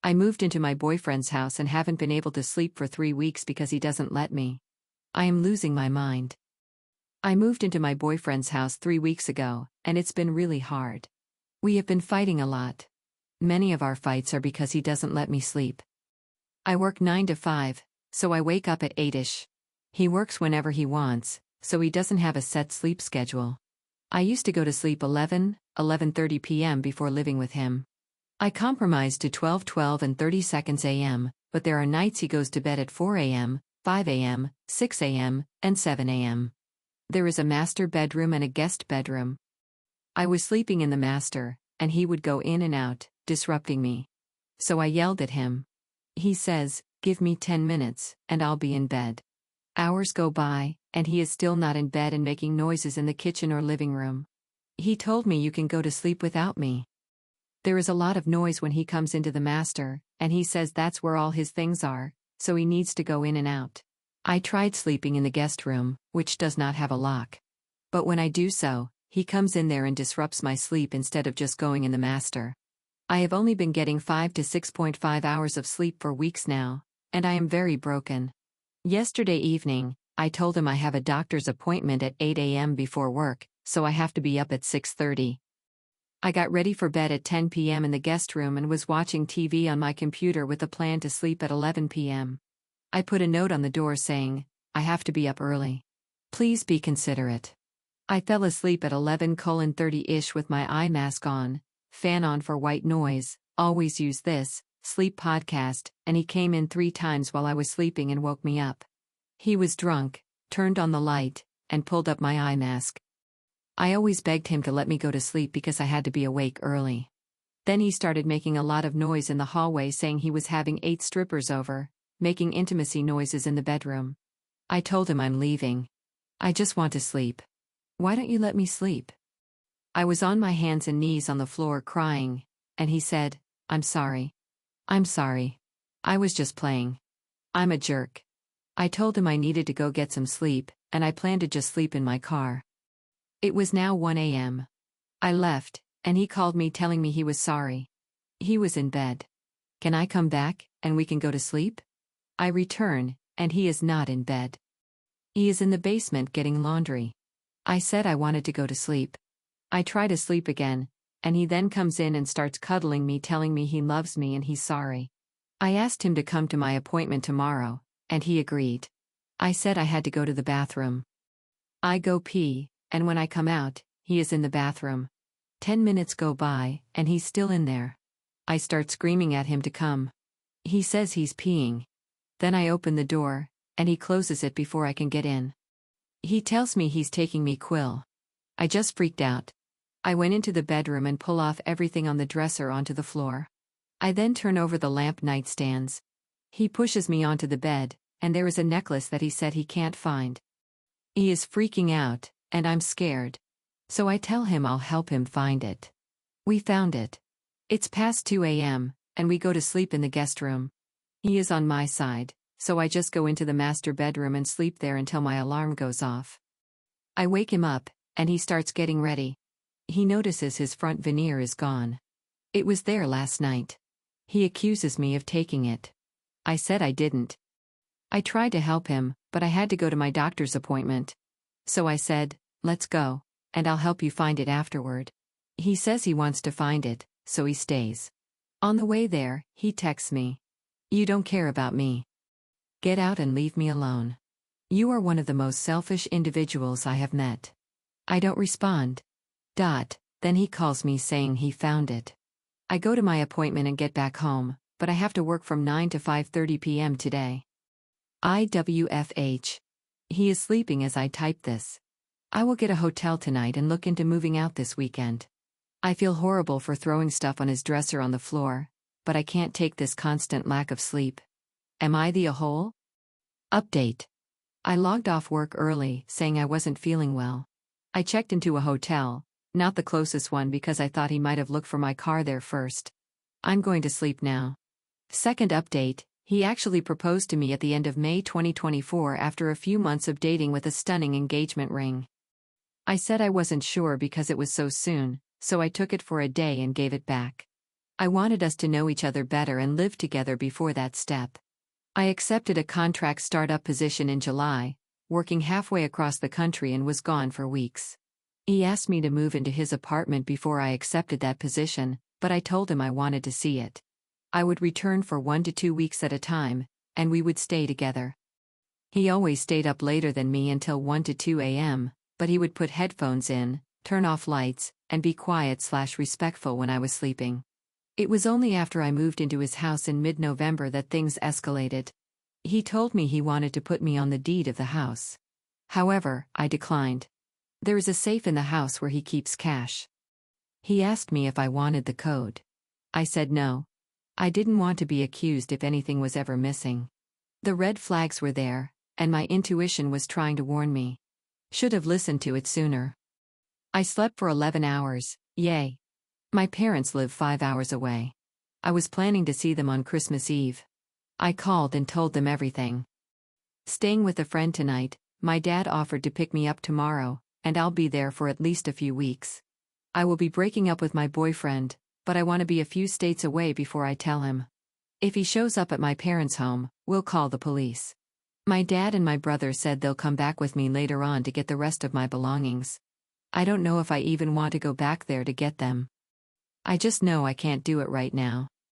I moved into my boyfriend's house and haven't been able to sleep for 3 weeks because he doesn't let me. I am losing my mind. I moved into my boyfriend's house 3 weeks ago, and it's been really hard. We have been fighting a lot. Many of our fights are because he doesn't let me sleep. I work 9 to 5, so I wake up at 8ish. He works whenever he wants, so he doesn't have a set sleep schedule. I used to go to sleep 11:30 p.m. before living with him. I compromised to 12:12 and 30 seconds a.m., but there are nights he goes to bed at 4 a.m., 5 a.m., 6 a.m., and 7 a.m. There is a master bedroom and a guest bedroom. I was sleeping in the master, and he would go in and out, disrupting me. So I yelled at him. He says, "Give me 10 minutes, and I'll be in bed." Hours go by, and he is still not in bed and making noises in the kitchen or living room. He told me you can go to sleep without me. There is a lot of noise when he comes into the master, and he says that's where all his things are, so he needs to go in and out. I tried sleeping in the guest room, which does not have a lock. But when I do so, he comes in there and disrupts my sleep instead of just going in the master. I have only been getting 5 to 6.5 hours of sleep for weeks now, and I am very broken. Yesterday evening, I told him I have a doctor's appointment at 8 a.m. before work, so I have to be up at 6:30. I got ready for bed at 10 p.m. in the guest room and was watching TV on my computer with a plan to sleep at 11 p.m. I put a note on the door saying, "I have to be up early. Please be considerate." I fell asleep at 11:30-ish with my eye mask on, fan on for white noise, always use this, sleep podcast, and he came in 3 times while I was sleeping and woke me up. He was drunk, turned on the light, and pulled up my eye mask. I always begged him to let me go to sleep because I had to be awake early. Then he started making a lot of noise in the hallway saying he was having 8 strippers over, making intimacy noises in the bedroom. I told him I'm leaving. I just want to sleep. Why don't you let me sleep? I was on my hands and knees on the floor crying, and he said, "I'm sorry. I'm sorry. I was just playing. I'm a jerk." I told him I needed to go get some sleep, and I planned to just sleep in my car. It was now 1 a.m. I left, and he called me telling me he was sorry. He was in bed. Can I come back, and we can go to sleep? I return, and he is not in bed. He is in the basement getting laundry. I said I wanted to go to sleep. I try to sleep again, and he then comes in and starts cuddling me telling me he loves me and he's sorry. I asked him to come to my appointment tomorrow, and he agreed. I said I had to go to the bathroom. I go pee, and when I come out, he is in the bathroom. 10 minutes go by, and he's still in there. I start screaming at him to come. He says he's peeing. Then I open the door, and he closes it before I can get in. He tells me he's taking me Quill. I just freaked out. I went into the bedroom and pull off everything on the dresser onto the floor. I then turn over the lamp nightstands. He pushes me onto the bed, and there is a necklace that he said he can't find. He is freaking out, and I'm scared. So I tell him I'll help him find it. We found it. It's past 2 a.m., and we go to sleep in the guest room. He is on my side, so I just go into the master bedroom and sleep there until my alarm goes off. I wake him up, and he starts getting ready. He notices his front veneer is gone. It was there last night. He accuses me of taking it. I said I didn't. I tried to help him, but I had to go to my doctor's appointment. So I said, "Let's go, and I'll help you find it afterward." He says he wants to find it, so he stays. On the way there, he texts me. "You don't care about me. Get out and leave me alone. You are one of the most selfish individuals I have met." I don't respond. Then he calls me saying he found it. I go to my appointment and get back home, but I have to work from 9 to 5:30 p.m. today. IWFH. He is sleeping as I type this. I will get a hotel tonight and look into moving out this weekend. I feel horrible for throwing stuff on his dresser on the floor, but I can't take this constant lack of sleep. Am I the a-hole? Update. I logged off work early, saying I wasn't feeling well. I checked into a hotel, not the closest one because I thought he might have looked for my car there first. I'm going to sleep now. Second update, he actually proposed to me at the end of May 2024 after a few months of dating with a stunning engagement ring. I said I wasn't sure because it was so soon, so I took it for a day and gave it back. I wanted us to know each other better and live together before that step. I accepted a contract startup position in July, working halfway across the country, and was gone for weeks. He asked me to move into his apartment before I accepted that position, but I told him I wanted to see it. I would return for 1 to 2 weeks at a time, and we would stay together. He always stayed up later than me until 1 to 2 a.m., but he would put headphones in, turn off lights, and be quiet/respectful when I was sleeping. It was only after I moved into his house in mid-November that things escalated. He told me he wanted to put me on the deed of the house. However, I declined. There is a safe in the house where he keeps cash. He asked me if I wanted the code. I said no. I didn't want to be accused if anything was ever missing. The red flags were there, and my intuition was trying to warn me. Should have listened to it sooner. I slept for 11 hours, yay. My parents live 5 hours away. I was planning to see them on Christmas Eve. I called and told them everything. Staying with a friend tonight, my dad offered to pick me up tomorrow, and I'll be there for at least a few weeks. I will be breaking up with my boyfriend, but I want to be a few states away before I tell him. If he shows up at my parents' home, we'll call the police. My dad and my brother said they'll come back with me later on to get the rest of my belongings. I don't know if I even want to go back there to get them. I just know I can't do it right now.